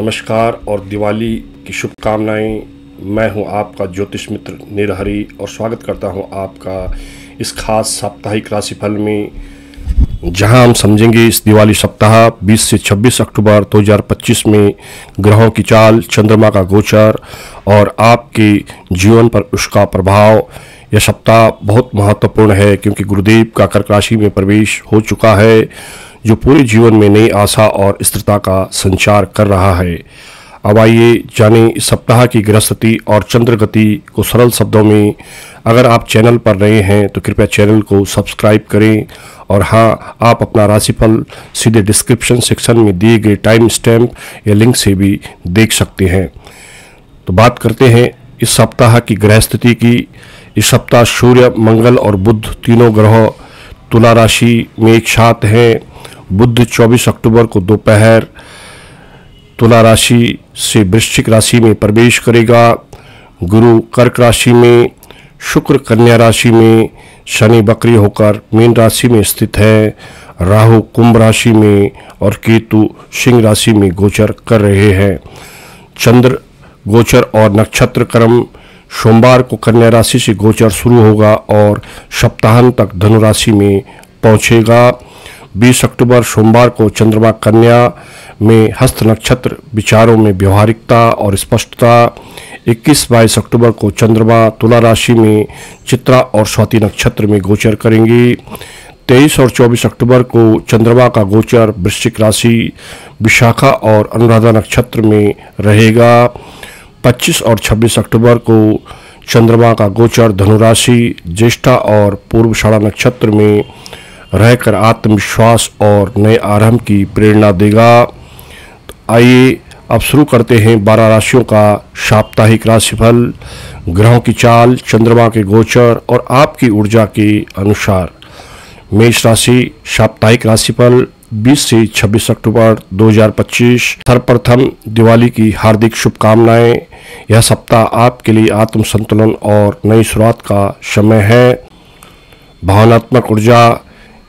नमस्कार और दिवाली की शुभकामनाएं। मैं हूं आपका ज्योतिष मित्र निरहरी और स्वागत करता हूं आपका इस खास साप्ताहिक राशिफल में, जहां हम समझेंगे इस दिवाली सप्ताह 20 से 26 अक्टूबर 2025 में ग्रहों की चाल, चंद्रमा का गोचर और आपके जीवन पर उसका प्रभाव। यह सप्ताह बहुत महत्वपूर्ण है क्योंकि गुरुदेव का कर्क राशि में प्रवेश हो चुका है, जो पूरे जीवन में नई आशा और स्थिरता का संचार कर रहा है। अब आइए जानें इस सप्ताह की ग्रह स्थिति और चंद्र गति को सरल शब्दों में। अगर आप चैनल पर नए हैं तो कृपया चैनल को सब्सक्राइब करें और हाँ, आप अपना राशिफल सीधे डिस्क्रिप्शन सेक्शन में दिए गए टाइम स्टैम्प या लिंक से भी देख सकते हैं। तो बात करते हैं इस सप्ताह की ग्रह स्थिति की। इस सप्ताह सूर्य, मंगल और बुध तीनों ग्रह तुला राशि में एक साथ हैं। बुध 24 अक्टूबर को दोपहर तुला राशि से वृश्चिक राशि में प्रवेश करेगा। गुरु कर्क राशि में, शुक्र कन्या राशि में, शनि वक्री होकर मीन राशि में स्थित है, राहु कुंभ राशि में और केतु सिंह राशि में गोचर कर रहे हैं। चंद्र गोचर और नक्षत्र क्रम सोमवार को कन्या राशि से गोचर शुरू होगा और सप्ताहांत तक धनु राशि में पहुंचेगा। 20 अक्टूबर सोमवार को चंद्रमा कन्या में हस्त नक्षत्र विचारों में व्यवहारिकता और स्पष्टता। 21-22 अक्टूबर को चंद्रमा तुला राशि में चित्रा और स्वाति नक्षत्र में गोचर करेंगी। 23 और 24 अक्टूबर को चंद्रमा का गोचर वृश्चिक राशि विशाखा और अनुराधा नक्षत्र में रहेगा। 25 और 26 अक्टूबर को चंद्रमा का गोचर धनु राशि ज्येष्ठा और पूर्वाषाढ़ा नक्षत्र में रहकर आत्मविश्वास और नए आरंभ की प्रेरणा देगा। तो आइए अब शुरू करते हैं 12 राशियों का साप्ताहिक राशिफल ग्रहों की चाल, चंद्रमा के गोचर और आपकी ऊर्जा के अनुसार। मेष राशि साप्ताहिक राशिफल 20 से 26 अक्टूबर 2025। सर्वप्रथम दिवाली की हार्दिक शुभकामनाएं। यह सप्ताह आपके लिए आत्म संतुलन और नई शुरुआत का समय है। भावनात्मक ऊर्जा।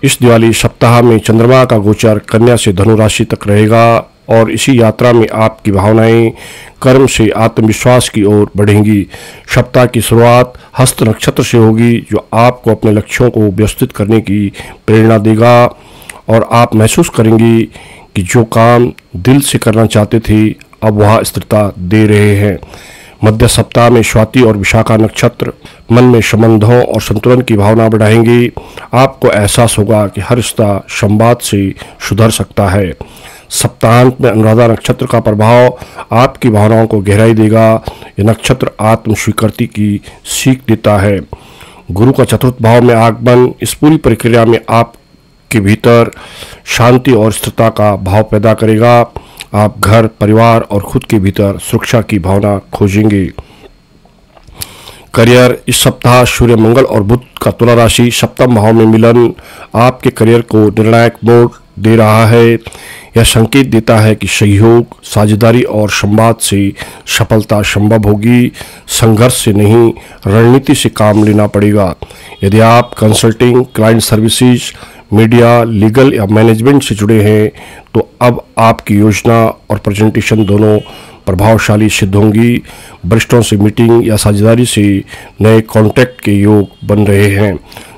इस दिवाली सप्ताह में चंद्रमा का गोचर कन्या से धनु राशि तक रहेगा और इसी यात्रा में आपकी भावनाएं कर्म से आत्मविश्वास की ओर बढ़ेंगी। सप्ताह की शुरुआत हस्त नक्षत्र से होगी, जो आपको अपने लक्ष्यों को व्यवस्थित करने की प्रेरणा देगा और आप महसूस करेंगी कि जो काम दिल से करना चाहते थे अब वह स्थिरता दे रहे हैं। मध्य सप्ताह में स्वाति और विशाखा नक्षत्र मन में संबंधों और संतुलन की भावना बढ़ाएंगी। आपको एहसास होगा कि हर रिश्ता संवाद से सुधर सकता है। सप्ताहांत में अनुराधा नक्षत्र का प्रभाव आपकी भावनाओं को गहराई देगा। यह नक्षत्र आत्म स्वीकृति की सीख देता है। गुरु का चतुर्थ भाव में आगमन इस पूरी प्रक्रिया में आपके भीतर शांति और स्थिरता का भाव पैदा करेगा। आप घर, परिवार और खुद के भीतर सुरक्षा की भावना खोजेंगे। करियर। इस सप्ताह सूर्य, मंगल और बुध का तुला राशि सप्तम भाव में मिलन आपके करियर को निर्णायक मोड़ दे रहा है। यह संकेत देता है कि सहयोग, साझेदारी और संवाद से सफलता संभव होगी। संघर्ष से नहीं, रणनीति से काम लेना पड़ेगा। यदि आप consulting, client services, media, legal या मैनेजमेंट से जुड़े हैं तो अब आपकी योजना और प्रेजेंटेशन दोनों प्रभावशाली सिद्ध होंगी। वरिष्ठों से मीटिंग या साझेदारी से नए कॉन्टैक्ट के योग बन रहे हैं।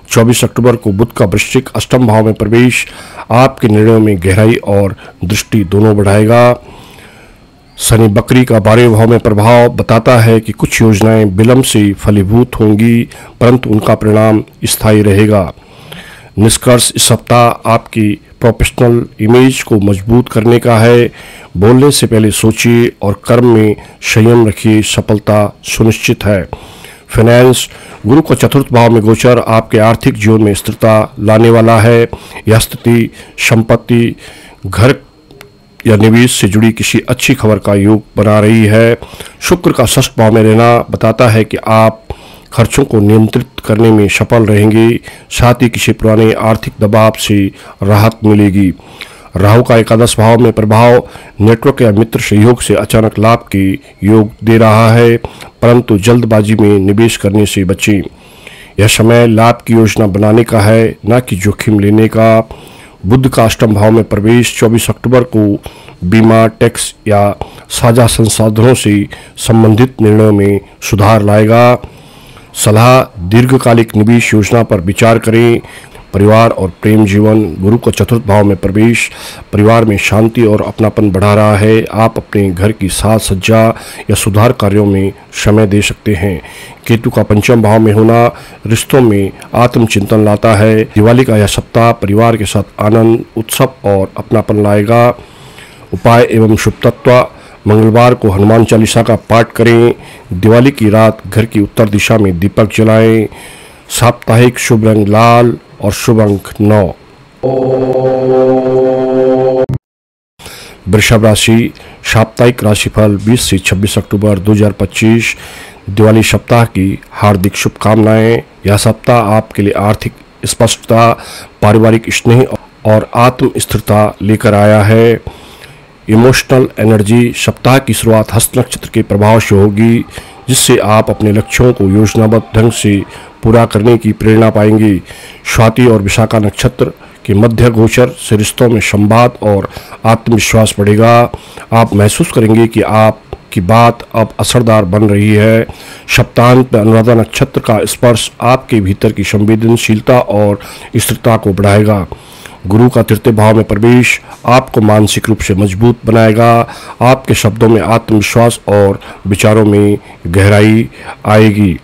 24 अक्टूबर को बुध का वृश्चिक अष्टम भाव में प्रवेश आपके निर्णयों में गहराई और दृष्टि दोनों बढ़ाएगा। शनि वक्री का 12वें भाव में प्रभाव बताता है कि कुछ योजनाएं विलंब से फलीभूत होंगी, परंतु उनका परिणाम स्थायी रहेगा। निष्कर्ष। इस सप्ताह आपकी प्रोफेशनल इमेज को मजबूत करने का है। बोलने से पहले सोचिए और कर्म में संयम रखिए, सफलता सुनिश्चित है। फाइनेंस। गुरु का चतुर्थ भाव में गोचर आपके आर्थिक जीवन में स्थिरता लाने वाला है। यह स्थिति संपत्ति, घर या निवेश से जुड़ी किसी अच्छी खबर का योग बना रही है। शुक्र का षष्ठ भाव में रहना बताता है कि आप खर्चों को नियंत्रित करने में सफल रहेंगे, साथ ही किसी पुराने आर्थिक दबाव से राहत मिलेगी। राहु का एकादश भाव में प्रभाव नेटवर्क या मित्र सहयोग से अचानक लाभ के योग दे रहा है, परंतु जल्दबाजी में निवेश करने से बचें। यह समय लाभ की योजना बनाने का है, न कि जोखिम लेने का। बुध का अष्टम भाव में प्रवेश 24 अक्टूबर को बीमा, टैक्स या साझा संसाधनों से संबंधित निर्णयों में सुधार लाएगा। सलाह, दीर्घकालिक निवेश योजना पर विचार करें। परिवार और प्रेम जीवन, गुरु का चतुर्थ भाव में प्रवेश परिवार में शांति और अपनापन बढ़ा रहा है। आप अपने घर की साज सज्जा या सुधार कार्यों में समय दे सकते हैं। केतु का पंचम भाव में होना रिश्तों में आत्मचिंतन लाता है। दिवाली का यह सप्ताह परिवार के साथ आनंद, उत्सव और अपनापन लाएगा। उपाय एवं शुभ तत्व, मंगलवार को हनुमान चालीसा का पाठ करें। दिवाली की रात घर की उत्तर दिशा में दीपक जलाएं। साप्ताहिक शुभ रंग लाल और शुभ अंक 9। वृषभ राशि, साप्ताहिक राशिफल 20 से 26 अक्टूबर 2025। दिवाली सप्ताह की हार्दिक शुभकामनाएं। यह सप्ताह आपके लिए आर्थिक स्पष्टता, पारिवारिक स्नेह और आत्म स्थिरता लेकर आया है। इमोशनल एनर्जी, सप्ताह की शुरुआत हस्त नक्षत्र के प्रभाव से होगी, जिससे आप अपने लक्ष्यों को योजनाबद्ध ढंग से पूरा करने की प्रेरणा पाएंगे। स्वाति और विशाखा नक्षत्र के मध्य गोचर से रिश्तों में संवाद और आत्मविश्वास बढ़ेगा। आप महसूस करेंगे कि आपकी बात अब असरदार बन रही है। सप्ताहांत में अनुराधा नक्षत्र का स्पर्श आपके भीतर की संवेदनशीलता और स्थिरता को बढ़ाएगा। गुरु का तृतीय भाव में प्रवेश आपको मानसिक रूप से मजबूत बनाएगा। आपके शब्दों में आत्मविश्वास और विचारों में गहराई आएगी।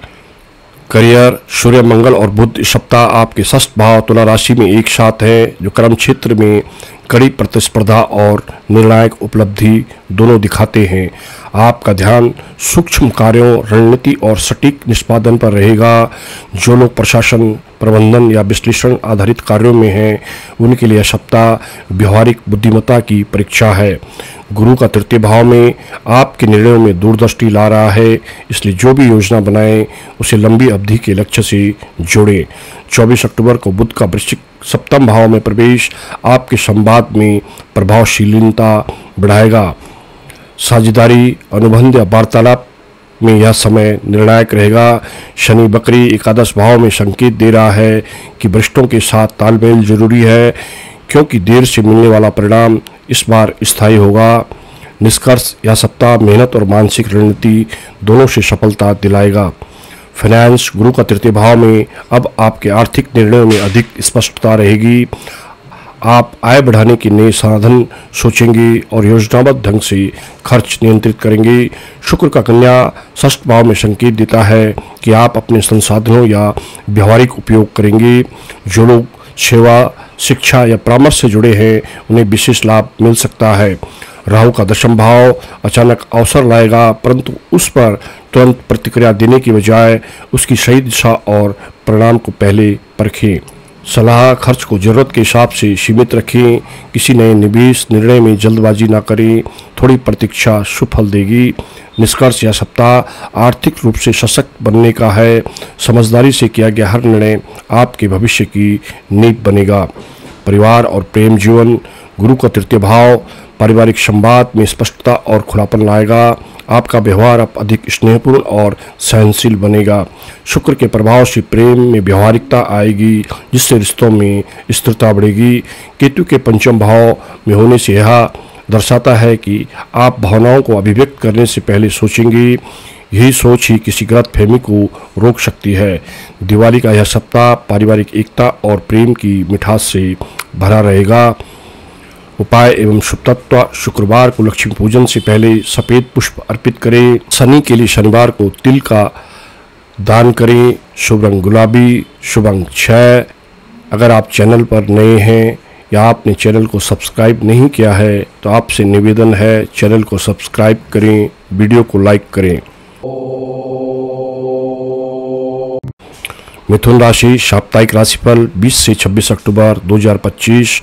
करियर, सूर्य, मंगल और बुध इस सप्ताह आपके षष्ठ भाव तुला राशि में एक साथ है, जो कर्म क्षेत्र में कड़ी प्रतिस्पर्धा और निर्णायक उपलब्धि दोनों दिखाते हैं। आपका ध्यान सूक्ष्म कार्यों, रणनीति और सटीक निष्पादन पर रहेगा। जो लोग प्रशासन, प्रबंधन या विश्लेषण आधारित कार्यों में हैं, उनके लिए यह सप्ताह व्यवहारिक बुद्धिमत्ता की परीक्षा है। गुरु का तृतीय भाव में आपके निर्णयों में दूरदृष्टि ला रहा है, इसलिए जो भी योजना बनाएं उसे लंबी अवधि के लक्ष्य से जोड़ें। 24 अक्टूबर को बुध का वृश्चिक सप्तम भाव में प्रवेश आपके संवाद में प्रभावशीलता बढ़ाएगा। साझेदारी, अनुबंध या वार्तालाप में यह समय निर्णायक रहेगा। शनि बकरी एकादश भाव में संकेत दे रहा है कि वरिष्ठों के साथ तालमेल जरूरी है, क्योंकि देर से मिलने वाला परिणाम इस बार स्थायी होगा। निष्कर्ष, यह सप्ताह मेहनत और मानसिक रणनीति दोनों से सफलता दिलाएगा। फाइनेंस, गुरु का तृतीय भाव में अब आपके आर्थिक निर्णयों में अधिक स्पष्टता रहेगी। आप आय बढ़ाने के नए साधन सोचेंगे और योजनाबद्ध ढंग से खर्च नियंत्रित करेंगे। शुक्र का कन्या षष्ठ भाव में संकेत देता है कि आप अपने संसाधनों या व्यवहारिक उपयोग करेंगे। जो लोग सेवा, शिक्षा या परामर्श से जुड़े हैं, उन्हें विशेष लाभ मिल सकता है। राहु का दशम भाव अचानक अवसर लाएगा, परंतु उस पर तुरंत प्रतिक्रिया देने की बजाय उसकी सही दिशा और परिणाम को पहले परखें। सलाह, खर्च को जरूरत के हिसाब से सीमित रखें। किसी नए निवेश निर्णय में जल्दबाजी ना करें, थोड़ी प्रतीक्षा शुभ फल देगी। निष्कर्ष, यह सप्ताह आर्थिक रूप से सशक्त बनने का है। समझदारी से किया गया हर निर्णय आपके भविष्य की नींव बनेगा। परिवार और प्रेम जीवन, गुरु का तृतीय भाव पारिवारिक संवाद में स्पष्टता और खुलापन लाएगा। आपका व्यवहार अब अधिक स्नेहपूर्ण और सहनशील बनेगा। शुक्र के प्रभाव से प्रेम में व्यवहारिकता आएगी, जिससे रिश्तों में स्थिरता बढ़ेगी। केतु के पंचम भाव में होने से यह दर्शाता है कि आप भावनाओं को अभिव्यक्त करने से पहले सोचेंगे। यही सोच ही किसी गलतफहमी को रोक सकती है। दिवाली का यह सप्ताह पारिवारिक एकता और प्रेम की मिठास से भरा रहेगा। उपाय एवं शुभ तत्व, शुक्रवार को लक्ष्मी पूजन से पहले सफ़ेद पुष्प अर्पित करें। शनि के लिए शनिवार को तिल का दान करें। शुभ रंग गुलाबी, शुभ अंक 6। अगर आप चैनल पर नए हैं या आपने चैनल को सब्सक्राइब नहीं किया है, तो आपसे निवेदन है चैनल को सब्सक्राइब करें, वीडियो को लाइक करें। मिथुन राशि, साप्ताहिक राशिफल 20 से 26 अक्टूबर 2025।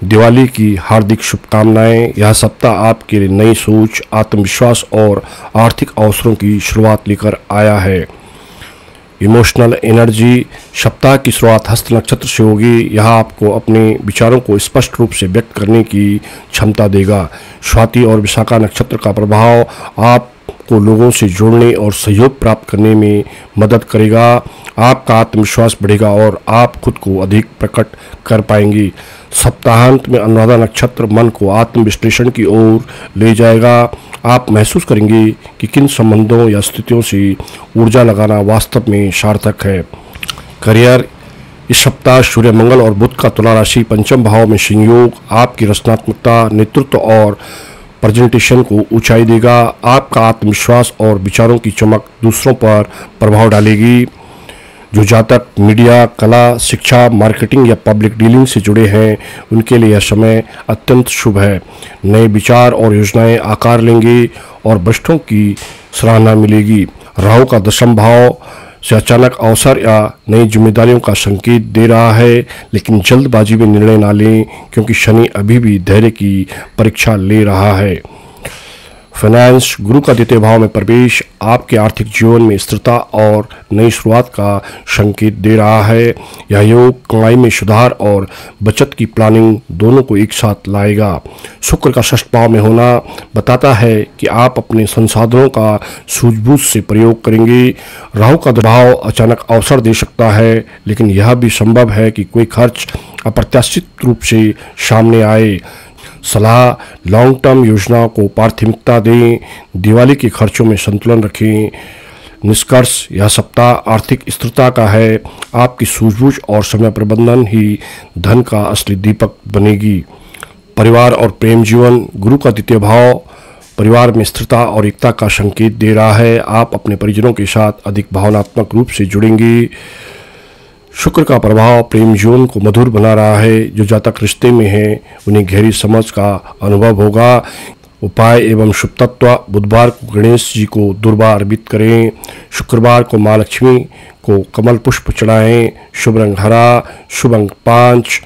दिवाली की हार्दिक शुभकामनाएं। यह सप्ताह आपके लिए नई सोच, आत्मविश्वास और आर्थिक अवसरों की शुरुआत लेकर आया है। इमोशनल एनर्जी, सप्ताह की शुरुआत हस्त नक्षत्र से होगी। यह आपको अपने विचारों को स्पष्ट रूप से व्यक्त करने की क्षमता देगा। स्वाति और विशाखा नक्षत्र का प्रभाव आपको लोगों से जोड़ने और सहयोग प्राप्त करने में मदद करेगा। आपका आत्मविश्वास बढ़ेगा और आप खुद को अधिक प्रकट कर पाएंगी। सप्ताहांत में अनुराधा नक्षत्र मन को आत्मविश्लेषण की ओर ले जाएगा। आप महसूस करेंगे कि किन संबंधों या स्थितियों से ऊर्जा लगाना वास्तव में सार्थक है। करियर, इस सप्ताह सूर्य, मंगल और बुध का तुला राशि पंचम भाव में संयोग आपकी रचनात्मकता, नेतृत्व और प्रेजेंटेशन को ऊंचाई देगा। आपका आत्मविश्वास और विचारों की चमक दूसरों पर प्रभाव डालेगी। जो जातक मीडिया, कला, शिक्षा, मार्केटिंग या पब्लिक डीलिंग से जुड़े हैं उनके लिए यह समय अत्यंत शुभ है। नए विचार और योजनाएं आकार लेंगे और वरिष्ठों की सराहना मिलेगी। राहु का दशम भाव से अचानक अवसर या नई जिम्मेदारियों का संकेत दे रहा है, लेकिन जल्दबाजी में निर्णय ना लें क्योंकि शनि अभी भी धैर्य की परीक्षा ले रहा है। फाइनेंस, गुरु का द्वितीय भाव में प्रवेश आपके आर्थिक जीवन में स्थिरता और नई शुरुआत का संकेत दे रहा है। यह योग कमाई में सुधार और बचत की प्लानिंग दोनों को एक साथ लाएगा। शुक्र का षष्ठ भाव में होना बताता है कि आप अपने संसाधनों का सूझबूझ से प्रयोग करेंगे। राहु का भाव अचानक अवसर दे सकता है, लेकिन यह भी संभव है कि कोई खर्च अप्रत्याशित रूप से सामने आए। सलाह, लॉन्ग टर्म योजनाओं को प्राथमिकता दें। दिवाली के खर्चों में संतुलन रखें। निष्कर्ष, यह सप्ताह आर्थिक स्थिरता का है। आपकी सूझबूझ और समय प्रबंधन ही धन का असली दीपक बनेगी। परिवार और प्रेम जीवन, गुरु का द्वितीय भाव परिवार में स्थिरता और एकता का संकेत दे रहा है। आप अपने परिजनों के साथ अधिक भावनात्मक रूप से जुड़ेंगे। शुक्र का प्रभाव प्रेम जीवन को मधुर बना रहा है। जो जातक रिश्ते में हैं उन्हें गहरी समझ का अनुभव होगा। उपाय एवं शुभ तत्व, बुधवार को गणेश जी को दुर्वा अर्पित करें। शुक्रवार को माँ लक्ष्मी को कमल पुष्प चढ़ाएं। शुभ रंग हरा, शुभ अंक 5।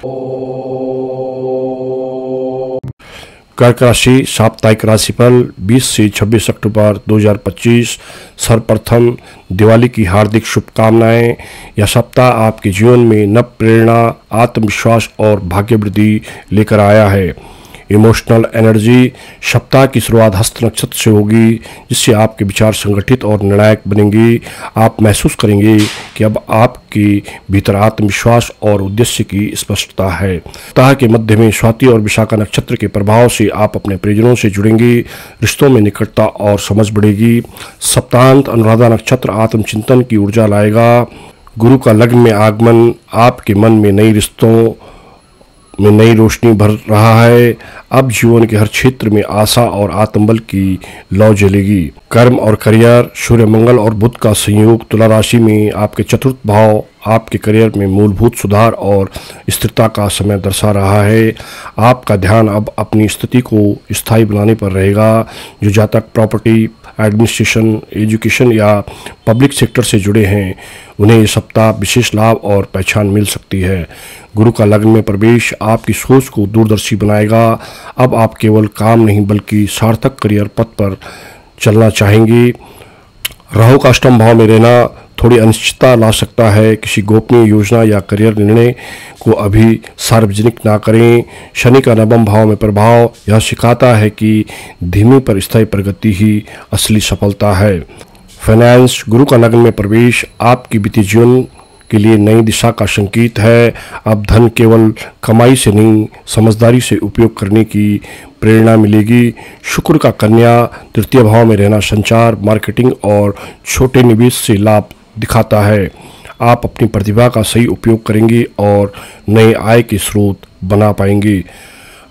कर्क राशि साप्ताहिक राशिफल 20 से 26 अक्टूबर 2025। सर्वप्रथम दिवाली की हार्दिक शुभकामनाएं। यह सप्ताह आपके जीवन में नव प्रेरणा, आत्मविश्वास और भाग्य वृद्धि लेकर आया है। इमोशनल एनर्जी, सप्ताह की शुरुआत हस्त नक्षत्र से होगी, जिससे आपके विचार संगठित और निर्णायक बनेंगे। आप महसूस करेंगे कि अब आपके भीतर आत्मविश्वास और उद्देश्य की स्पष्टता है। सप्ताह के मध्य में स्वाति और विशाखा नक्षत्र के प्रभाव से आप अपने परिजनों से जुड़ेंगे। रिश्तों में निकटता और समझ बढ़ेगी। सप्ताहांत अनुराधा नक्षत्र आत्मचिंतन की ऊर्जा लाएगा। गुरु का लग्न में आगमन आपके मन में नई रिश्तों में नई रोशनी भर रहा है। अब जीवन के हर क्षेत्र में आशा और आत्मबल की लौ जलेगी। कर्म और करियर, सूर्य, मंगल और बुध का संयोग तुला राशि में आपके चतुर्थ भाव आपके करियर में मूलभूत सुधार और स्थिरता का समय दर्शा रहा है। आपका ध्यान अब अपनी स्थिति को स्थायी बनाने पर रहेगा। जो जातक प्रॉपर्टी, एडमिनिस्ट्रेशन, एजुकेशन या पब्लिक सेक्टर से जुड़े हैं उन्हें इस सप्ताह विशेष लाभ और पहचान मिल सकती है। गुरु का लग्न में प्रवेश आपकी सोच को दूरदर्शी बनाएगा। अब आप केवल काम नहीं बल्कि सार्थक करियर पथ पर चलना चाहेंगे। राहु का अष्टम भाव में रहना थोड़ी अनिश्चितता ला सकता है। किसी गोपनीय योजना या करियर निर्णय को अभी सार्वजनिक ना करें। शनि का नवम भाव में प्रभाव यह सिखाता है कि धीमी पर स्थायी प्रगति ही असली सफलता है। फाइनेंस, गुरु का लग्न में प्रवेश आपकी वित्तीय जीवन के लिए नई दिशा का संकेत है। अब धन केवल कमाई से नहीं समझदारी से उपयोग करने की प्रेरणा मिलेगी। शुक्र का कन्या तृतीय भाव में रहना संचार, मार्केटिंग और छोटे निवेश से लाभ दिखाता है। आप अपनी प्रतिभा का सही उपयोग करेंगे और नए आय के स्रोत बना पाएंगे।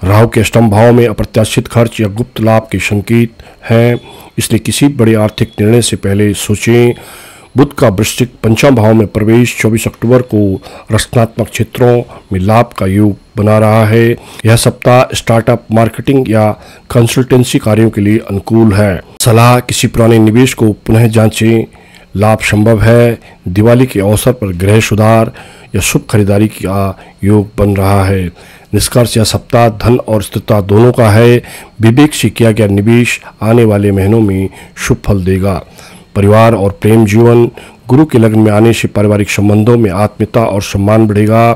राहु के अष्टम भाव में अप्रत्याशित खर्च या गुप्त लाभ के संकेत हैं, इसलिए किसी बड़े आर्थिक निर्णय से पहले सोचें। बुध का वृश्चिक पंचम भाव में प्रवेश 24 अक्टूबर को रचनात्मक क्षेत्रों में लाभ का योग बना रहा है। यह सप्ताह स्टार्टअप, मार्केटिंग या कंसल्टेंसी कार्यों के लिए अनुकूल है। सलाह, किसी पुराने निवेश को पुनः जांचें, लाभ संभव है। दिवाली के अवसर पर गृह सुधार या शुभ खरीदारी का योग बन रहा है। निष्कर्ष, यह सप्ताह धन और स्थिरता दोनों का है। विवेक से किया गया निवेश आने वाले महीनों में शुभ फल देगा। परिवार और प्रेम जीवन, गुरु के लग्न में आने से पारिवारिक संबंधों में आत्मीयता और सम्मान बढ़ेगा।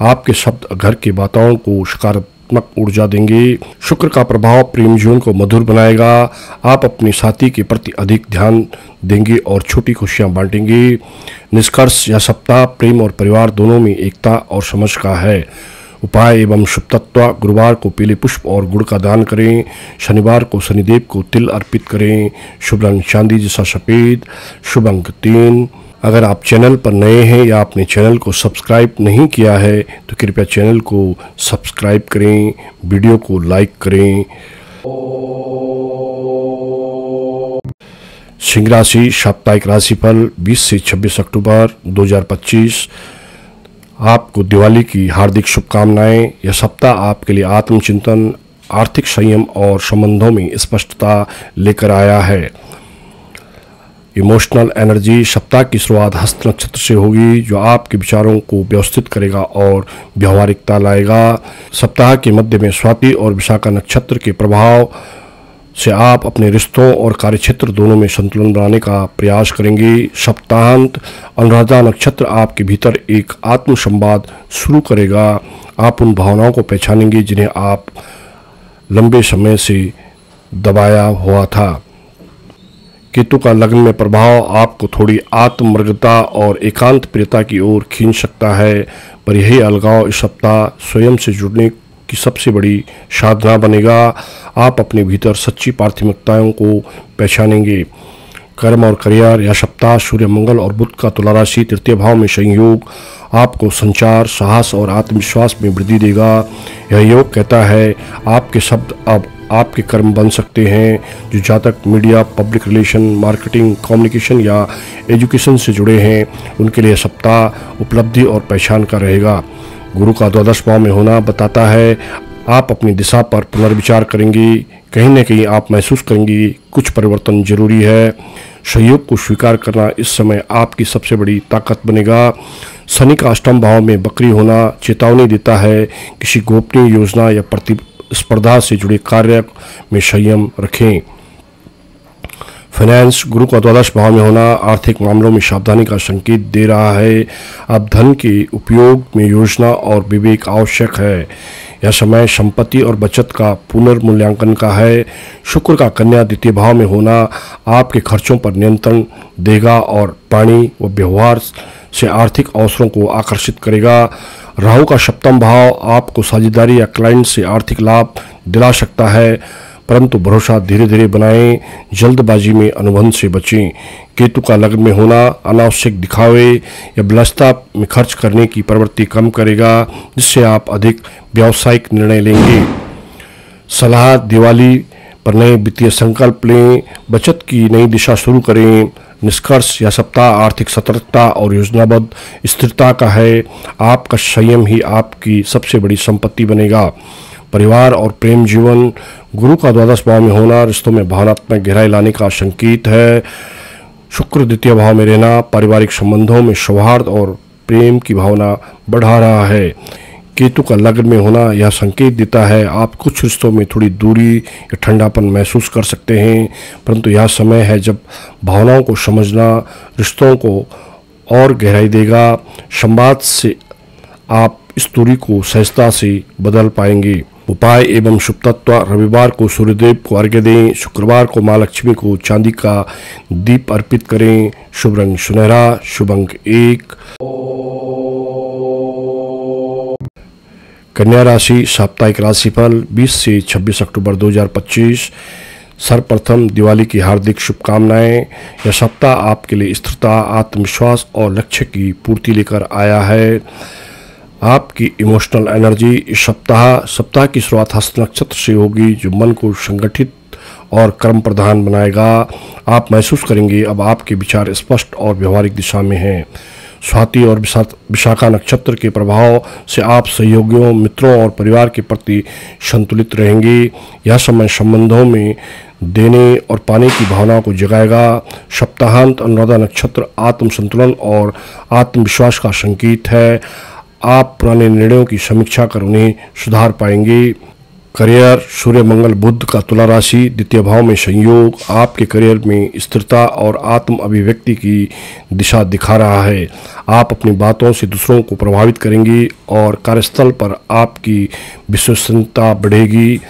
आपके शब्द घर के वातावरण को सकारात्मक ऊर्जा देंगे। शुक्र का प्रभाव प्रेम जीवन को मधुर बनाएगा। आप अपने साथी के प्रति अधिक ध्यान देंगे और छोटी खुशियां बांटेंगे। निष्कर्ष, यह सप्ताह प्रेम और परिवार दोनों में एकता और समझ का है। उपाय एवं शुभ तत्व: गुरुवार को पीले पुष्प और गुड़ का दान करें। शनिवार को शनिदेव को तिल अर्पित करें। शुभ रंग चांदी जैसा सफ़ेद। शुभ अंक 3। अगर आप चैनल पर नए हैं या आपने चैनल को सब्सक्राइब नहीं किया है तो कृपया चैनल को सब्सक्राइब करें, वीडियो को लाइक करें। सिंह राशि साप्ताहिक राशिफल 20 से 26 अक्टूबर 2025। आपको दिवाली की हार्दिक शुभकामनाएं। यह सप्ताह आपके लिए आत्मचिंतन, आर्थिक संयम और संबंधों में स्पष्टता लेकर आया है। इमोशनल एनर्जी: सप्ताह की शुरुआत हस्त नक्षत्र से होगी, जो आपके विचारों को व्यवस्थित करेगा और व्यवहारिकता लाएगा। सप्ताह के मध्य में स्वाति और विशाखा नक्षत्र के प्रभाव से आप अपने रिश्तों और कार्यक्षेत्र दोनों में संतुलन बनाने का प्रयास करेंगे। सप्ताहांत अनुराधा नक्षत्र आपके भीतर एक आत्म संवाद शुरू करेगा। आप उन भावनाओं को पहचानेंगे जिन्हें आप लंबे समय से दबाया हुआ था। केतु का लग्न में प्रभाव आपको थोड़ी आत्ममर्गता और एकांत प्रियता की ओर खींच सकता है, पर यही अलगाव इस सप्ताह स्वयं से जुड़ने की सबसे बड़ी साधना बनेगा। आप अपने भीतर सच्ची प्राथमिकताओं को पहचानेंगे। कर्म और करियर: यह सप्ताह सूर्य, मंगल और बुध का तुला राशि तृतीय भाव में संयोग आपको संचार, साहस और आत्मविश्वास में वृद्धि देगा। यह योग कहता है आपके शब्द अब आपके कर्म बन सकते हैं। जो जातक media, public relation, marketing, communication या एजुकेशन से जुड़े हैं उनके लिए सप्ताह उपलब्धि और पहचान का रहेगा। गुरु का द्वादश भाव में होना बताता है आप अपनी दिशा पर पुनर्विचार करेंगे। कहीं न कहीं आप महसूस करेंगे कुछ परिवर्तन जरूरी है। सहयोग को स्वीकार करना इस समय आपकी सबसे बड़ी ताकत बनेगा। शनि का अष्टम भाव में बकरी होना चेतावनी देता है किसी गोपनीय योजना या प्रतिस्पर्धा से जुड़े कार्य में संयम रखें। फाइनेंस: गुरु का द्वादश भाव में होना आर्थिक मामलों में सावधानी का संकेत दे रहा है। अब धन के उपयोग में योजना और विवेक आवश्यक है। यह समय संपत्ति और बचत का पुनर्मूल्यांकन का है। शुक्र का कन्या द्वितीय भाव में होना आपके खर्चों पर नियंत्रण देगा और प्राणी व व्यवहार से आर्थिक अवसरों को आकर्षित करेगा। राहु का सप्तम भाव आपको साझेदारी या क्लाइंट से आर्थिक लाभ दिला सकता है, परंतु भरोसा धीरे धीरे बनाएं। जल्दबाजी में अनुबंध से बचें। केतु का लग्न में होना अनावश्यक दिखावे या विलासिता में खर्च करने की प्रवृत्ति कम करेगा, जिससे आप अधिक व्यावसायिक निर्णय लेंगे। सलाह: दिवाली पर नए वित्तीय संकल्प लें, बचत की नई दिशा शुरू करें। निष्कर्ष: यह सप्ताह आर्थिक सतर्कता और योजनाबद्ध स्थिरता का है। आपका संयम ही आपकी सबसे बड़ी संपत्ति बनेगा। परिवार और प्रेम जीवन: गुरु का द्वादश भाव में होना रिश्तों में भावनात्मक गहराई लाने का संकेत है। शुक्र द्वितीय भाव में रहना पारिवारिक संबंधों में सौहार्द और प्रेम की भावना बढ़ा रहा है। केतु का लग्न में होना यह संकेत देता है आप कुछ रिश्तों में थोड़ी दूरी या ठंडापन महसूस कर सकते हैं, परंतु यह समय है जब भावनाओं को समझना रिश्तों को और गहराई देगा। संवाद से आप इस दूरी को सहजता से बदल पाएंगे। उपाय एवं शुभ तत्व: रविवार को सूर्यदेव को अर्घ्य दें। शुक्रवार को माँ लक्ष्मी को चांदी का दीप अर्पित करें। शुभ रंग सुनहरा। शुभ अंक 1। कन्या राशि साप्ताहिक राशिफल 20 से 26 अक्टूबर 2025। सर्वप्रथम दिवाली की हार्दिक शुभकामनाएं। यह सप्ताह आपके लिए स्थिरता, आत्मविश्वास और लक्ष्य की पूर्ति लेकर आया है। आपकी इमोशनल एनर्जी इस सप्ताह की शुरुआत हस्त नक्षत्र से होगी, जो मन को संगठित और कर्म प्रधान बनाएगा। आप महसूस करेंगे अब आपके विचार स्पष्ट और व्यवहारिक दिशा में हैं। स्वाति और विशाखा नक्षत्र के प्रभाव से आप सहयोगियों, मित्रों और परिवार के प्रति संतुलित रहेंगे। यह समय संबंधों में देने और पाने की भावना को जगाएगा। सप्ताहांत अनुराधा नक्षत्र आत्म संतुलन और आत्मविश्वास का संकेत है। आप पुराने निर्णयों की समीक्षा कर उन्हें सुधार पाएंगे। करियर: सूर्य, मंगल, बुध का तुला राशि द्वितीय भाव में संयोग आपके करियर में स्थिरता और आत्म अभिव्यक्ति की दिशा दिखा रहा है। आप अपनी बातों से दूसरों को प्रभावित करेंगे और कार्यस्थल पर आपकी विश्वसनीयता बढ़ेगी।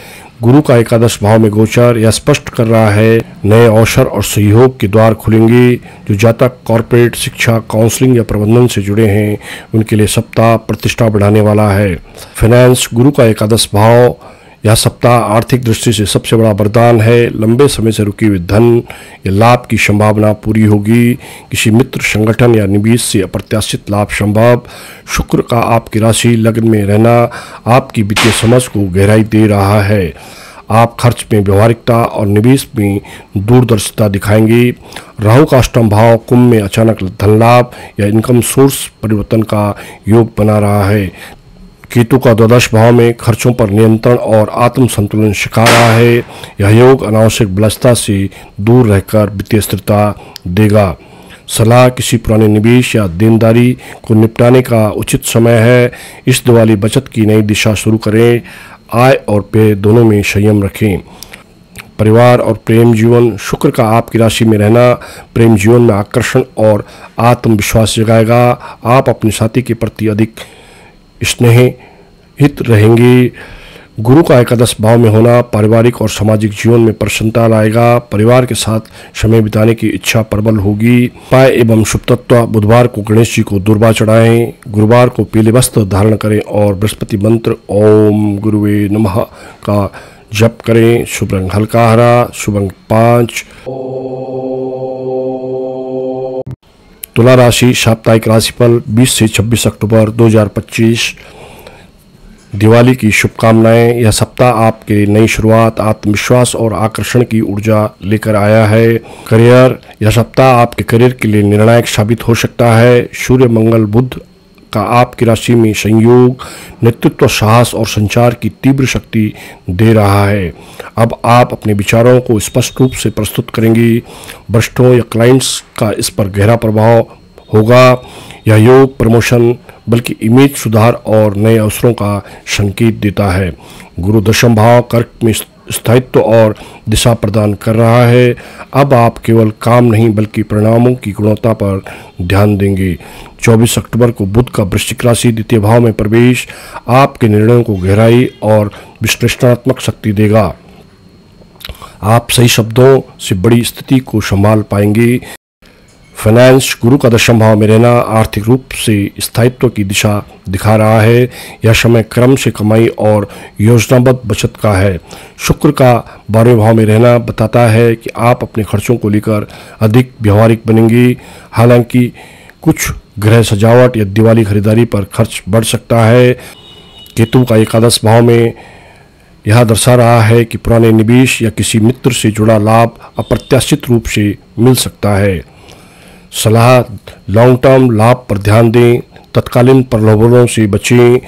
गुरु का एकादश भाव में गोचर यह स्पष्ट कर रहा है नए अवसर और सहयोग के द्वार खुलेंगे। जो जातक कॉर्पोरेट, शिक्षा, काउंसलिंग या प्रबंधन से जुड़े हैं उनके लिए सप्ताह प्रतिष्ठा बढ़ाने वाला है। फाइनेंस, गुरु का एकादश भाव यह सप्ताह आर्थिक दृष्टि से सबसे बड़ा वरदान है। लंबे समय से रुकी हुई धन या लाभ की संभावना पूरी होगी। किसी मित्र, संगठन या निवेश से अप्रत्याशित लाभ संभव। शुक्र का आपकी राशि लग्न में रहना आपकी वित्तीय समझ को गहराई दे रहा है। आप खर्च में व्यवहारिकता और निवेश में दूरदर्शिता दिखाएंगे। राहु का अष्टम भाव कुंभ में अचानक धन लाभ या इनकम सोर्स परिवर्तन का योग बना रहा है। केतु का द्वादश भाव में खर्चों पर नियंत्रण और आत्म संतुलन सिखा रहा है। यह योग अनावश्यक विलासिता से दूर रहकर वित्तीय स्थिरता देगा। सलाह, किसी पुराने निवेश या देनदारी को निपटाने का उचित समय है। इस दिवाली बचत की नई दिशा शुरू करें। आय और व्यय दोनों में संयम रखें। परिवार और प्रेम जीवन, शुक्र का आपकी राशि में रहना प्रेम जीवन में आकर्षण और आत्मविश्वास जगाएगा। आप अपने साथी के प्रति अधिक स्नेहित रहेंगे। गुरु का एकादश भाव में होना पारिवारिक और सामाजिक जीवन में प्रसन्नता लाएगा। परिवार के साथ समय बिताने की इच्छा प्रबल होगी। उपाय एवं शुभ तत्व, बुधवार को गणेश जी को दुर्वा चढ़ाएं, गुरुवार को पीले वस्त्र धारण करें और बृहस्पति मंत्र ओम गुरुवे नमः का जप करें। शुभ रंग हल्का हरा, शुभ अंक 5। तुला राशि साप्ताहिक राशिफल 20 से 26 अक्टूबर 2025। दिवाली की शुभकामनाएं। यह सप्ताह आपके लिए नई शुरुआत, आत्मविश्वास और आकर्षण की ऊर्जा लेकर आया है। करियर, यह सप्ताह आपके करियर के लिए निर्णायक साबित हो सकता है। सूर्य, मंगल, बुध का आपकी राशि में संयोग नेतृत्व, साहस और संचार की तीव्र शक्ति दे रहा है। अब आप अपने विचारों को स्पष्ट रूप से प्रस्तुत करेंगी। वरिष्ठों या क्लाइंट्स का इस पर गहरा प्रभाव होगा। यह योग प्रमोशन बल्कि इमेज सुधार और नए अवसरों का संकेत देता है। गुरु दशम भाव कर्क में स्थायित्व और दिशा प्रदान कर रहा है। अब आप केवल काम नहीं बल्कि परिणामों की गुणवत्ता पर ध्यान देंगे। 24 अक्टूबर को बुध का वृश्चिक राशि द्वितीय भाव में प्रवेश आपके निर्णयों को गहराई और विश्लेषणात्मक शक्ति देगा। आप सही शब्दों से बड़ी स्थिति को संभाल पाएंगे। फाइनेंस, गुरु का दशम भाव में रहना आर्थिक रूप से स्थायित्व की दिशा दिखा रहा है। यह समय क्रम से कमाई और योजनाबद्ध बचत का है। शुक्र का 12वें भाव में रहना बताता है कि आप अपने खर्चों को लेकर अधिक व्यवहारिक बनेंगे। हालांकि कुछ गृह सजावट या दिवाली खरीदारी पर खर्च बढ़ सकता है। केतु का एकादश भाव में यह दर्शा रहा है कि पुराने निवेश या किसी मित्र से जुड़ा लाभ अप्रत्याशित रूप से मिल सकता है। सलाह, लॉन्ग टर्म लाभ पर ध्यान दें, तत्कालीन प्रलोभनों से बचें।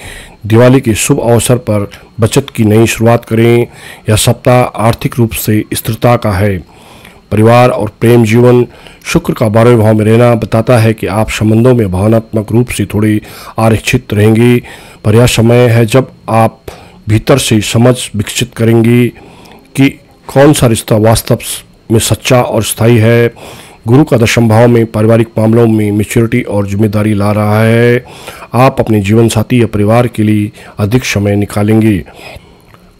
दिवाली के शुभ अवसर पर बचत की नई शुरुआत करें। यह सप्ताह आर्थिक रूप से स्थिरता का है। परिवार और प्रेम जीवन, शुक्र का 12वें भाव में रहना बताता है कि आप संबंधों में भावनात्मक रूप से थोड़े आरक्षित रहेंगे, पर यह समय है जब आप भीतर से समझ विकसित करेंगे कि कौन सा रिश्ता वास्तव में सच्चा और स्थायी है। गुरु का दशम भाव में पारिवारिक मामलों में मैच्योरिटी और जिम्मेदारी ला रहा है। आप अपने जीवन साथी या परिवार के लिए अधिक समय निकालेंगे।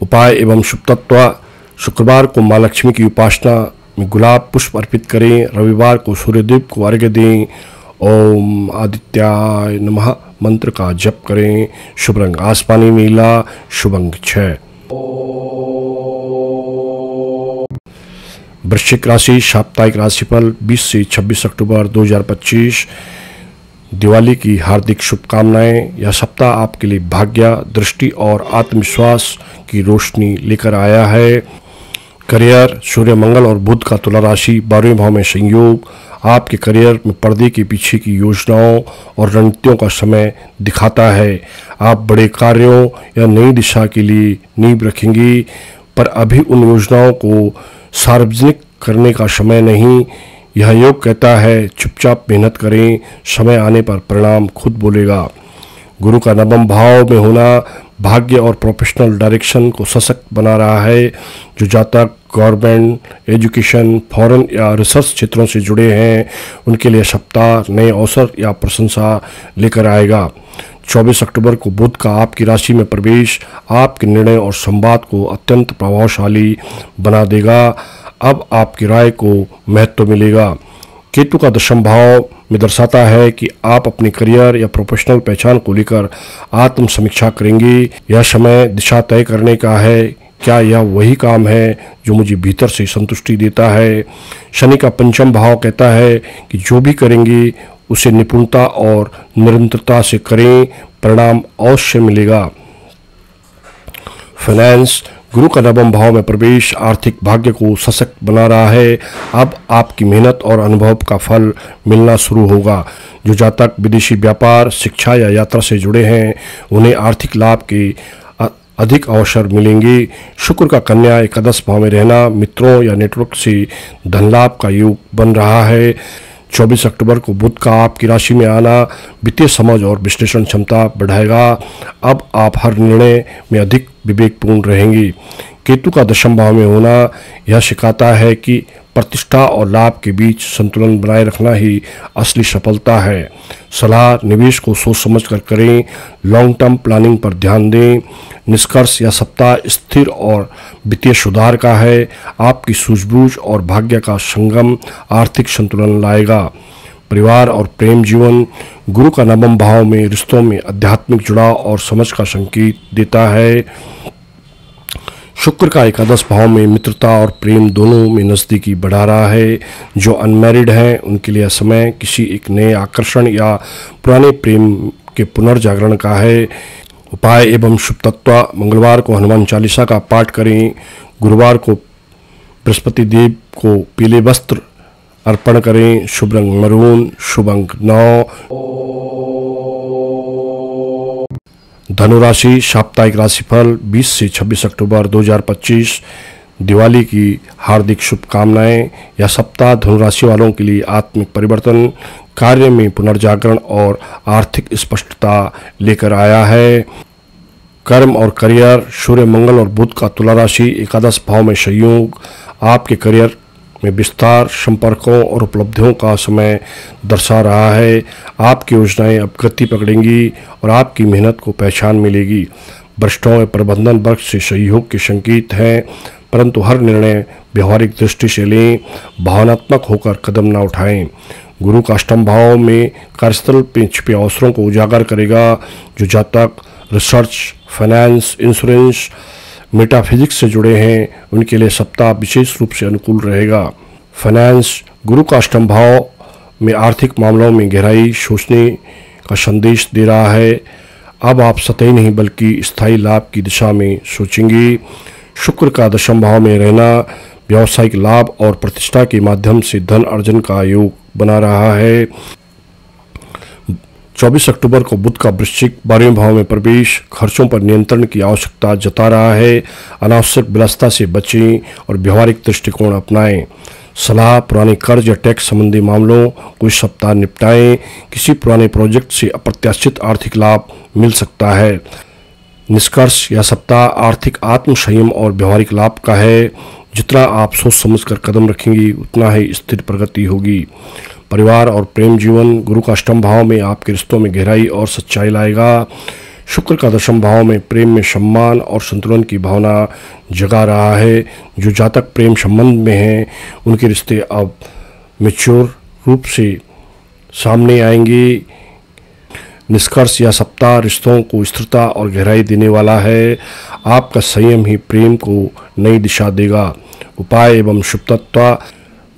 उपाय एवं शुभ तत्व, शुक्रवार को माँ लक्ष्मी की उपासना में गुलाब पुष्प अर्पित करें। रविवार को सूर्यदेव को अर्घ्य दें। ओम आदित्याय नमः मंत्र का जप करें। शुभ रंग आसमानी नीला, शुभ अंक 6। वृश्चिक राशि साप्ताहिक राशिफल 20 से 26 अक्टूबर 2025। दिवाली की हार्दिक शुभकामनाएं। यह सप्ताह आपके लिए भाग्य, दृष्टि और आत्मविश्वास की रोशनी लेकर आया है। करियर, सूर्य, मंगल और बुध का तुला राशि 12वें भाव में संयोग आपके करियर में पर्दे के पीछे की योजनाओं और रणनीतियों का समय दिखाता है। आप बड़े कार्यों या नई दिशा के लिए नींव रखेंगी, पर अभी उन योजनाओं को सार्वजनिक करने का समय नहीं। यह योग कहता है चुपचाप मेहनत करें, समय आने पर परिणाम खुद बोलेगा। गुरु का 9वें भाव में होना भाग्य और प्रोफेशनल डायरेक्शन को सशक्त बना रहा है। जो जातक गवर्नमेंट, एजुकेशन, फॉरेन या रिसर्च क्षेत्रों से जुड़े हैं उनके लिए सप्ताह नए अवसर या प्रशंसा लेकर आएगा। 24 अक्टूबर को बुध का आपकी राशि में प्रवेश आपके निर्णय और संवाद को अत्यंत प्रभावशाली बना देगा। अब आपकी राय को महत्व मिलेगा। केतु का दशम भाव में दर्शाता है कि आप अपने करियर या प्रोफेशनल पहचान को लेकर आत्म समीक्षा करेंगे। यह समय दिशा तय करने का है, क्या यह वही काम है जो मुझे भीतर से संतुष्टि देता है। शनि का पंचम भाव कहता है कि जो भी करेंगे उसे निपुणता और निरंतरता से करें, परिणाम अवश्य मिलेगा। फाइनेंस, गुरु का नवम भाव में प्रवेश आर्थिक भाग्य को सशक्त बना रहा है। अब आपकी मेहनत और अनुभव का फल मिलना शुरू होगा। जो जातक विदेशी व्यापार, शिक्षा या यात्रा से जुड़े हैं उन्हें आर्थिक लाभ के अधिक अवसर मिलेंगे। शुक्र का कन्या एकादश भाव में रहना मित्रों या नेटवर्क से धन लाभ का योग बन रहा है। 24 अक्टूबर को बुध का आपकी राशि में आना वित्तीय समझ और विश्लेषण क्षमता बढ़ाएगा। अब आप हर निर्णय में अधिक विवेकपूर्ण रहेंगे। केतु का दशम भाव में होना यह सिखाता है कि प्रतिष्ठा और लाभ के बीच संतुलन बनाए रखना ही असली सफलता है। सलाह, निवेश को सोच समझ कर करें, लॉन्ग टर्म प्लानिंग पर ध्यान दें। निष्कर्ष, यह सप्ताह स्थिर और वित्तीय सुधार का है। आपकी सूझबूझ और भाग्य का संगम आर्थिक संतुलन लाएगा। परिवार और प्रेम जीवन, गुरु का नवम भाव में रिश्तों में आध्यात्मिक जुड़ाव और समझ का संकेत देता है। शुक्र का एकादश भाव में मित्रता और प्रेम दोनों में नज़दीकी बढ़ा रहा है। जो अनमैरिड हैं उनके लिए समय किसी एक नए आकर्षण या पुराने प्रेम के पुनर्जागरण का है। उपाय एवं शुभ तत्व, मंगलवार को हनुमान चालीसा का पाठ करें। गुरुवार को बृहस्पति देव को पीले वस्त्र अर्पण करें। शुभ रंग मरून, शुभ अंक 9। धनुराशि, साप्ताहिक राशिफल 20 से 26 अक्टूबर 2025। दिवाली की हार्दिक शुभकामनाएं। यह सप्ताह धनुराशि वालों के लिए आत्मिक परिवर्तन, कार्य में पुनर्जागरण और आर्थिक स्पष्टता लेकर आया है। कर्म और करियर, सूर्य, मंगल और बुध का तुला राशि एकादश भाव में संयोग आपके करियर में विस्तार, संपर्कों और उपलब्धियों का समय दर्शा रहा है। आपकी योजनाएं अब गति पकड़ेंगी और आपकी मेहनत को पहचान मिलेगी। वरिष्ठों और प्रबंधन वर्ग से सहयोग के संकेत हैं, परंतु हर निर्णय व्यवहारिक दृष्टि से लें, भावनात्मक होकर कदम न उठाएं। गुरु का अष्टम भाव में कार्यस्थल में छिपे अवसरों को उजागर करेगा। जो जातक रिसर्च, फाइनेंस, इंश्योरेंस, मेटाफिजिक्स से जुड़े हैं उनके लिए सप्ताह विशेष रूप से अनुकूल रहेगा। फाइनेंस, गुरु का अष्टम भाव में आर्थिक मामलों में गहराई सोचने का संदेश दे रहा है। अब आप सतही नहीं बल्कि स्थायी लाभ की दिशा में सोचेंगे। शुक्र का दशम भाव में रहना व्यावसायिक लाभ और प्रतिष्ठा के माध्यम से धन अर्जन का योग बना रहा है। 24 अक्टूबर को बुध का वृश्चिक 12वें भाव में प्रवेश खर्चों पर नियंत्रण की आवश्यकता जता रहा है। अनावश्यक विलासिता से बचें और व्यवहारिक दृष्टिकोण अपनाएं। सलाह, पुराने कर्ज या टैक्स संबंधी मामलों को इस सप्ताह निपटाएं। किसी पुराने प्रोजेक्ट से अप्रत्याशित आर्थिक लाभ मिल सकता है। निष्कर्ष, यह सप्ताह आर्थिक आत्म संयम और व्यवहारिक लाभ का है। जितना आप सोच समझकर कदम रखेंगे उतना ही स्थिर प्रगति होगी। परिवार और प्रेम जीवन, गुरु का अष्टम भाव में आपके रिश्तों में गहराई और सच्चाई लाएगा। शुक्र का दशम भाव में प्रेम में सम्मान और संतुलन की भावना जगा रहा है। जो जातक प्रेम संबंध में हैं उनके रिश्ते अब मैच्योर रूप से सामने आएंगे। निष्कर्ष, यह सप्ताह रिश्तों को स्थिरता और गहराई देने वाला है। आपका संयम ही प्रेम को नई दिशा देगा। उपाय एवं शुभ तत्व,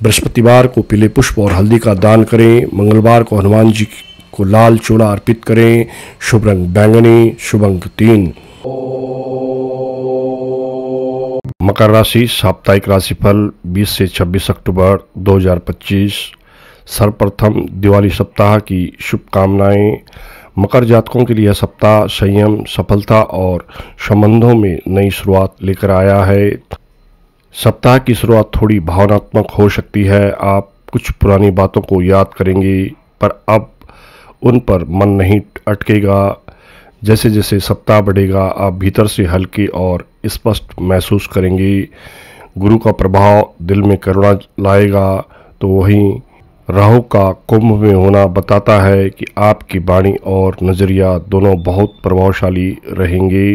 बृहस्पतिवार को पीले पुष्प और हल्दी का दान करें। मंगलवार को हनुमान जी को लाल चूड़ा अर्पित करें। शुभ रंग बैंगनी, शुभ अंक 3। मकर राशि, साप्ताहिक राशिफल 20 से 26 अक्टूबर 2025। सर्वप्रथम दिवाली सप्ताह की शुभकामनाएं। मकर जातकों के लिए यह सप्ताह संयम, सफलता और संबंधों में नई शुरुआत लेकर आया है। सप्ताह की शुरुआत थोड़ी भावनात्मक हो सकती है। आप कुछ पुरानी बातों को याद करेंगे पर अब उन पर मन नहीं अटकेगा। जैसे जैसे सप्ताह बढ़ेगा आप भीतर से हल्के और स्पष्ट महसूस करेंगे। गुरु का प्रभाव दिल में करुणा लाएगा तो वहीं राहु का कुंभ में होना बताता है कि आपकी वाणी और नज़रिया दोनों बहुत प्रभावशाली रहेंगे।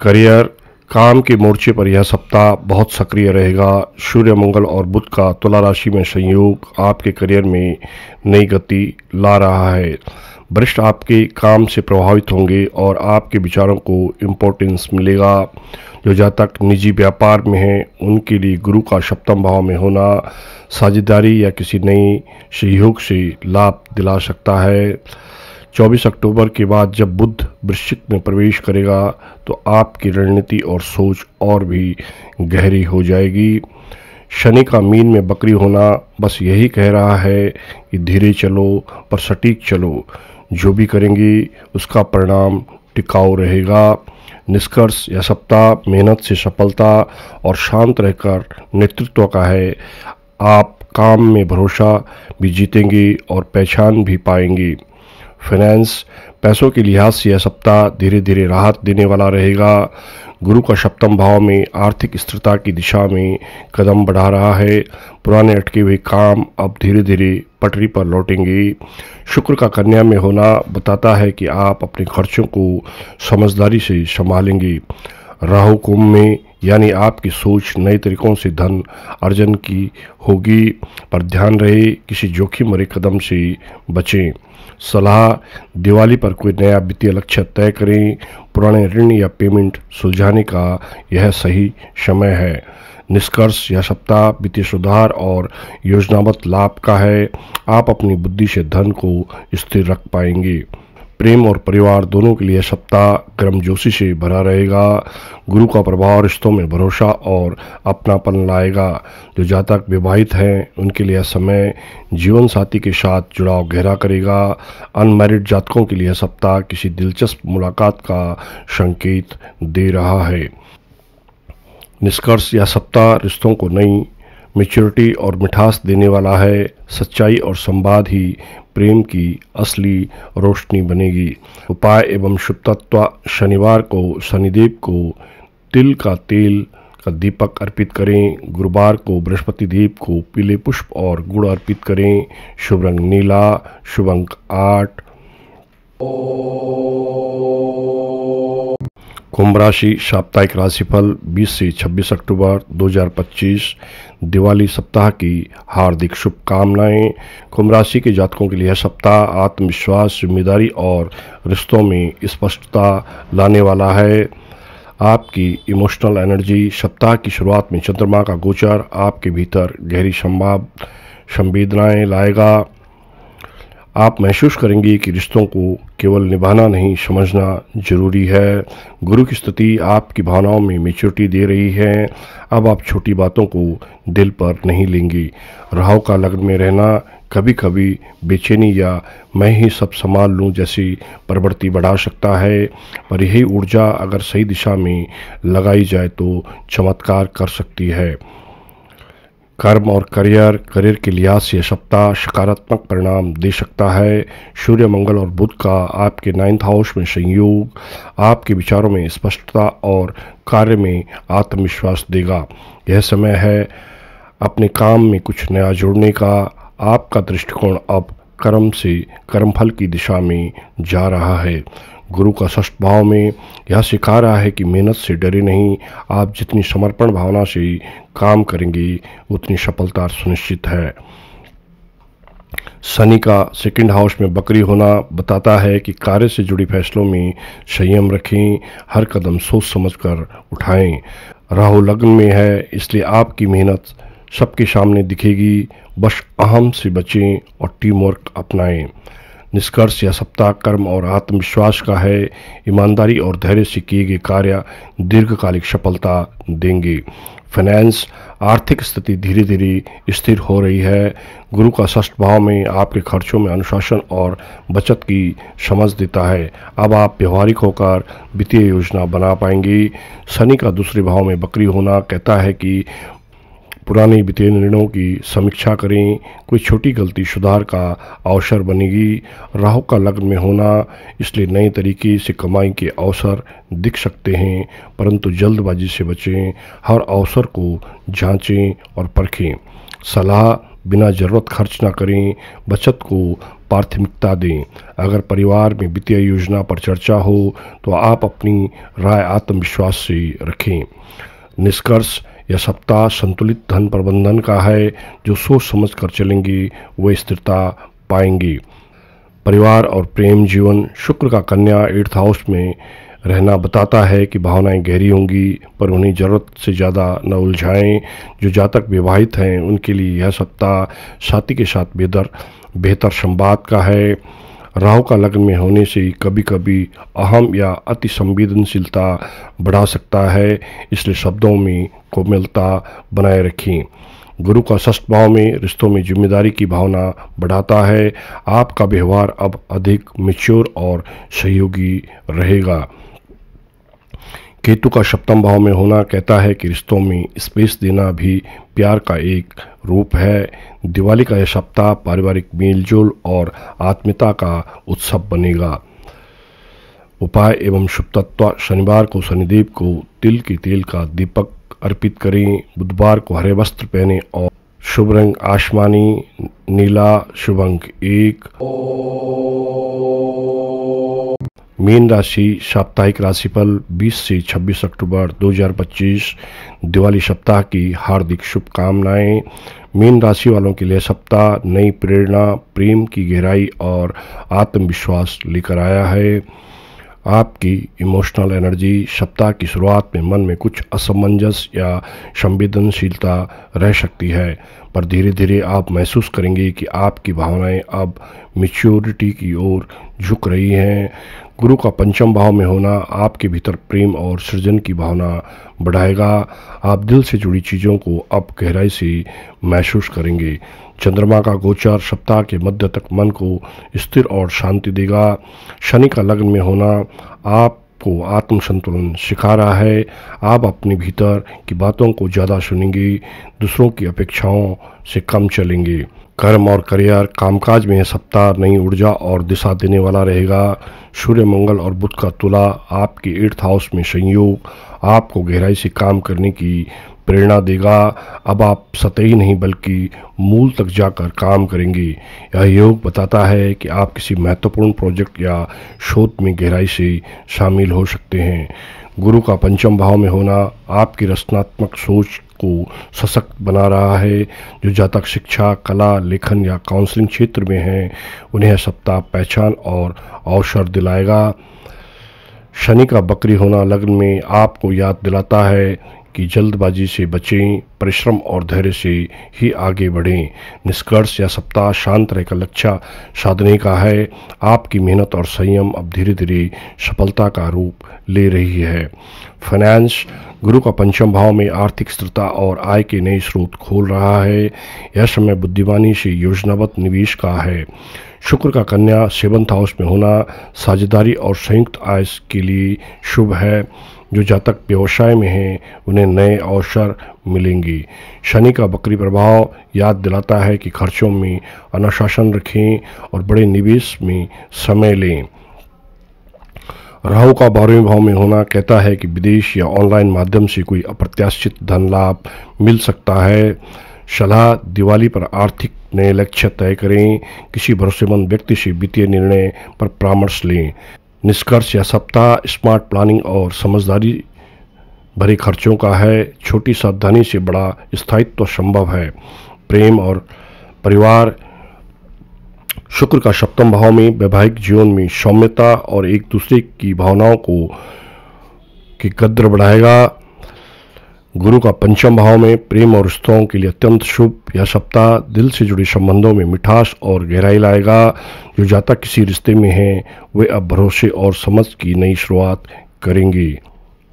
करियर, काम के मोर्चे पर यह सप्ताह बहुत सक्रिय रहेगा। सूर्य, मंगल और बुध का तुला राशि में संयोग आपके करियर में नई गति ला रहा है। वरिष्ठ आपके काम से प्रभावित होंगे और आपके विचारों को इम्पोर्टेंस मिलेगा। जो जातक निजी व्यापार में हैं उनके लिए गुरु का सप्तम भाव में होना साझेदारी या किसी नई सहयोग से लाभ दिला सकता है। 24 अक्टूबर के बाद जब बुध वृश्चिक में प्रवेश करेगा तो आपकी रणनीति और सोच और भी गहरी हो जाएगी। शनि का मीन में बकरी होना बस यही कह रहा है कि धीरे चलो पर सटीक चलो। जो भी करेंगे उसका परिणाम टिकाऊ रहेगा। निष्कर्ष, यह सप्ताह मेहनत से सफलता और शांत रहकर नेतृत्व का है। आप काम में भरोसा भी जीतेंगे और पहचान भी पाएंगे। फाइनेंस, पैसों के लिहाज से यह सप्ताह धीरे धीरे राहत देने वाला रहेगा। गुरु का सप्तम भाव में आर्थिक स्थिरता की दिशा में कदम बढ़ा रहा है। पुराने अटके हुए काम अब धीरे धीरे पटरी पर लौटेंगे। शुक्र का कन्या में होना बताता है कि आप अपने खर्चों को समझदारी से संभालेंगे। राहु कुंभ में यानी आपकी सोच नए तरीकों से धन अर्जन की होगी, पर ध्यान रहे किसी जोखिम भरे कदम से बचें। सलाह, दिवाली पर कोई नया वित्तीय लक्ष्य तय करें। पुराने ऋण या पेमेंट सुलझाने का यह सही समय है। निष्कर्ष, यह सप्ताह वित्तीय सुधार और योजनाबद्ध लाभ का है। आप अपनी बुद्धि से धन को स्थिर रख पाएंगे। प्रेम और परिवार दोनों के लिए सप्ताह गर्मजोशी से भरा रहेगा। गुरु का प्रभाव रिश्तों में भरोसा और अपनापन लाएगा। जो जातक विवाहित हैं उनके लिए समय जीवन साथी के साथ जुड़ाव गहरा करेगा। अनमैरिड जातकों के लिए सप्ताह किसी दिलचस्प मुलाकात का संकेत दे रहा है। निष्कर्ष, यह सप्ताह रिश्तों को नई मैच्योरिटी और मिठास देने वाला है। सच्चाई और संवाद ही प्रेम की असली रोशनी बनेगी। उपाय एवं शुभ तत्व, शनिवार को शनिदेव को तिल का तेल का दीपक अर्पित करें। गुरुवार को बृहस्पति देव को पीले पुष्प और गुड़ अर्पित करें। शुभ रंग नीला, शुभ अंक 8। कुंभ राशि साप्ताहिक राशिफल 20 से 26 अक्टूबर 2025। दिवाली सप्ताह की हार्दिक शुभकामनाएं। कुंभ राशि के जातकों के लिए यह सप्ताह आत्मविश्वास, जिम्मेदारी और रिश्तों में स्पष्टता लाने वाला है। आपकी इमोशनल एनर्जी, सप्ताह की शुरुआत में चंद्रमा का गोचर आपके भीतर गहरी संवेदनाएं लाएगा। आप महसूस करेंगे कि रिश्तों को केवल निभाना नहीं समझना जरूरी है। गुरु की स्थिति आपकी भावनाओं में मैच्योरिटी दे रही है। अब आप छोटी बातों को दिल पर नहीं लेंगी। राहु का लग्न में रहना कभी कभी बेचैनी या मैं ही सब संभाल लूं जैसी प्रवृत्ति बढ़ा सकता है, पर यही ऊर्जा अगर सही दिशा में लगाई जाए तो चमत्कार कर सकती है। कर्म और करियर के लिहाज से सप्ताह सकारात्मक परिणाम दे सकता है। सूर्य, मंगल और बुध का आपके 9th हाउस में संयोग आपके विचारों में स्पष्टता और कार्य में आत्मविश्वास देगा। यह समय है अपने काम में कुछ नया जोड़ने का। आपका दृष्टिकोण अब कर्म से कर्मफल की दिशा में जा रहा है। गुरु का षष्ठ भाव में यह सिखा रहा है कि मेहनत से डरे नहीं। आप जितनी समर्पण भावना से काम करेंगे उतनी सफलता सुनिश्चित है। शनि का 2nd हाउस में बकरी होना बताता है कि कार्य से जुड़ी फैसलों में संयम रखें। हर कदम सोच समझकर उठाएं। राहु लग्न में है, इसलिए आपकी मेहनत सबके सामने दिखेगी। बस अहम से बचें और टीम वर्क अपनाएं। निष्कर्ष, यह सप्ताह कर्म और आत्मविश्वास का है। ईमानदारी और धैर्य से किए गए कार्य दीर्घकालिक सफलता देंगे। फाइनेंस, आर्थिक स्थिति धीरे धीरे स्थिर हो रही है। गुरु का षष्ठ भाव में आपके खर्चों में अनुशासन और बचत की समझ देता है। अब आप व्यवहारिक होकर वित्तीय योजना बना पाएंगे। शनि का दूसरे भाव में बकरी होना कहता है कि पुराने वित्तीय निर्णयों की समीक्षा करें। कोई छोटी गलती सुधार का अवसर बनेगी। राहु का लग्न में होना, इसलिए नए तरीके से कमाई के अवसर दिख सकते हैं, परंतु जल्दबाजी से बचें। हर अवसर को जांचें और परखें। सलाह, बिना ज़रूरत खर्च ना करें, बचत को प्राथमिकता दें। अगर परिवार में वित्तीय योजना पर चर्चा हो तो आप अपनी राय आत्मविश्वास से रखें। निष्कर्ष, यह सप्ताह संतुलित धन प्रबंधन का है। जो सोच समझ कर चलेंगे वे स्थिरता पाएंगे। परिवार और प्रेम जीवन, शुक्र का कन्या 8th हाउस में रहना बताता है कि भावनाएं गहरी होंगी, पर उन्हें ज़रूरत से ज़्यादा न उलझाएं। जो जातक विवाहित हैं उनके लिए यह सप्ताह साथी के साथ बेहतर संवाद का है। राहु का लग्न में होने से कभी कभी अहम या अति संवेदनशीलता बढ़ा सकता है, इसलिए शब्दों में कोमलता बनाए रखें। गुरु का 6th भाव में रिश्तों में जिम्मेदारी की भावना बढ़ाता है। आपका व्यवहार अब अधिक मैच्योर और सहयोगी रहेगा। केतु का 7th भाव में होना कहता है कि रिश्तों में स्पेस देना भी प्यार का एक रूप है। दिवाली का यह सप्ताह पारिवारिक मेलजोल और आत्मीयता का उत्सव बनेगा। उपाय एवं शुभ तत्व, शनिवार को शनिदेव को तिल के तेल का दीपक अर्पित करें। बुधवार को हरे वस्त्र पहने और शुभ रंग आसमानी नीला, शुभ अंक 1। मीन राशि साप्ताहिक राशिफल 20 से 26 अक्टूबर 2025। दिवाली सप्ताह की हार्दिक शुभकामनाएं। मीन राशि वालों के लिए सप्ताह नई प्रेरणा, प्रेम की गहराई और आत्मविश्वास लेकर आया है। आपकी इमोशनल एनर्जी, सप्ताह की शुरुआत में मन में कुछ असमंजस या संवेदनशीलता रह सकती है, पर धीरे धीरे आप महसूस करेंगे कि आपकी भावनाएं अब मैच्योरिटी की ओर झुक रही हैं। गुरु का 5th भाव में होना आपके भीतर प्रेम और सृजन की भावना बढ़ाएगा। आप दिल से जुड़ी चीज़ों को अब गहराई से महसूस करेंगे। चंद्रमा का गोचर सप्ताह के मध्य तक मन को स्थिर और शांति देगा। शनि का लग्न में होना आपको आत्म संतुलन सिखा रहा है। आप अपने भीतर की बातों को ज़्यादा सुनेंगे, दूसरों की अपेक्षाओं से कम चलेंगे। कर्म और करियर, कामकाज में यह सप्ताह नई ऊर्जा और दिशा देने वाला रहेगा। सूर्य, मंगल और बुध का तुला आपके 8th हाउस में संयोग आपको गहराई से काम करने की प्रेरणा देगा। अब आप सतही नहीं बल्कि मूल तक जाकर काम करेंगे। यह योग बताता है कि आप किसी महत्वपूर्ण प्रोजेक्ट या शोध में गहराई से शामिल हो सकते हैं। गुरु का 5th भाव में होना आपकी रचनात्मक सोच को सशक्त बना रहा है। जो जातक शिक्षा, कला, लेखन या काउंसलिंग क्षेत्र में हैं उन्हें यह सप्ताह पहचान और अवसर दिलाएगा। शनि का बकरी होना लग्न में आपको याद दिलाता है कि जल्दबाजी से बचें, परिश्रम और धैर्य से ही आगे बढ़ें। निष्कर्ष, यह सप्ताह शांत रहकर लक्ष्य साधने का है। आपकी मेहनत और संयम अब धीरे धीरे सफलता का रूप ले रही है। फाइनेंस, गुरु का 5th भाव में आर्थिक स्थिरता और आय के नए स्रोत खोल रहा है। यह समय बुद्धिमानी से योजनाबद्ध निवेश का है। शुक्र का कन्या 7th हाउस में होना साझेदारी और संयुक्त आय के लिए शुभ है। जो जातक व्यवसाय में हैं उन्हें नए अवसर मिलेंगे। शनि का बकरी प्रभाव याद दिलाता है कि खर्चों में अनुशासन रखें और बड़े निवेश में समय लें। राहु का 12वें भाव में होना कहता है कि विदेश या ऑनलाइन माध्यम से कोई अप्रत्याशित धन लाभ मिल सकता है। सलाह, दिवाली पर आर्थिक नए लक्ष्य तय करें। किसी भरोसेमंद व्यक्ति से वित्तीय निर्णय पर परामर्श लें। निष्कर्ष, यह सप्ताह स्मार्ट प्लानिंग और समझदारी भरे खर्चों का है। छोटी सावधानी से बड़ा स्थायित्व संभव है। प्रेम और परिवार, शुक्र का 7th भाव में वैवाहिक जीवन में सौम्यता और एक दूसरे की भावनाओं की कद्र बढ़ाएगा। गुरु का 5th भाव में प्रेम और रिश्तों के लिए अत्यंत शुभ। यह सप्ताह दिल से जुड़े संबंधों में मिठास और गहराई लाएगा। जो जातक किसी रिश्ते में हैं वे अब भरोसे और समझ की नई शुरुआत करेंगे।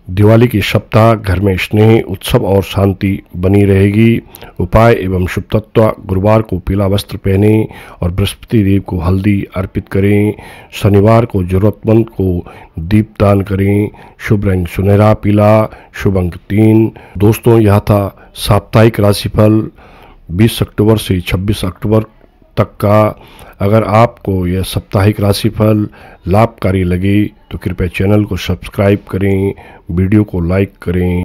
दिवाली के सप्ताह घर में स्नेह, उत्सव और शांति बनी रहेगी। उपाय एवं शुभ तत्व, गुरुवार को पीला वस्त्र पहने और बृहस्पति देव को हल्दी अर्पित करें। शनिवार को जरूरतमंद को दीपदान करें। शुभ रंग सुनहरा पीला, शुभ अंक 3। दोस्तों, यह था साप्ताहिक राशिफल 20 अक्टूबर से 26 अक्टूबर तक का। अगर आपको यह साप्ताहिक राशिफल लाभकारी लगे तो कृपया चैनल को सब्सक्राइब करें, वीडियो को लाइक करें।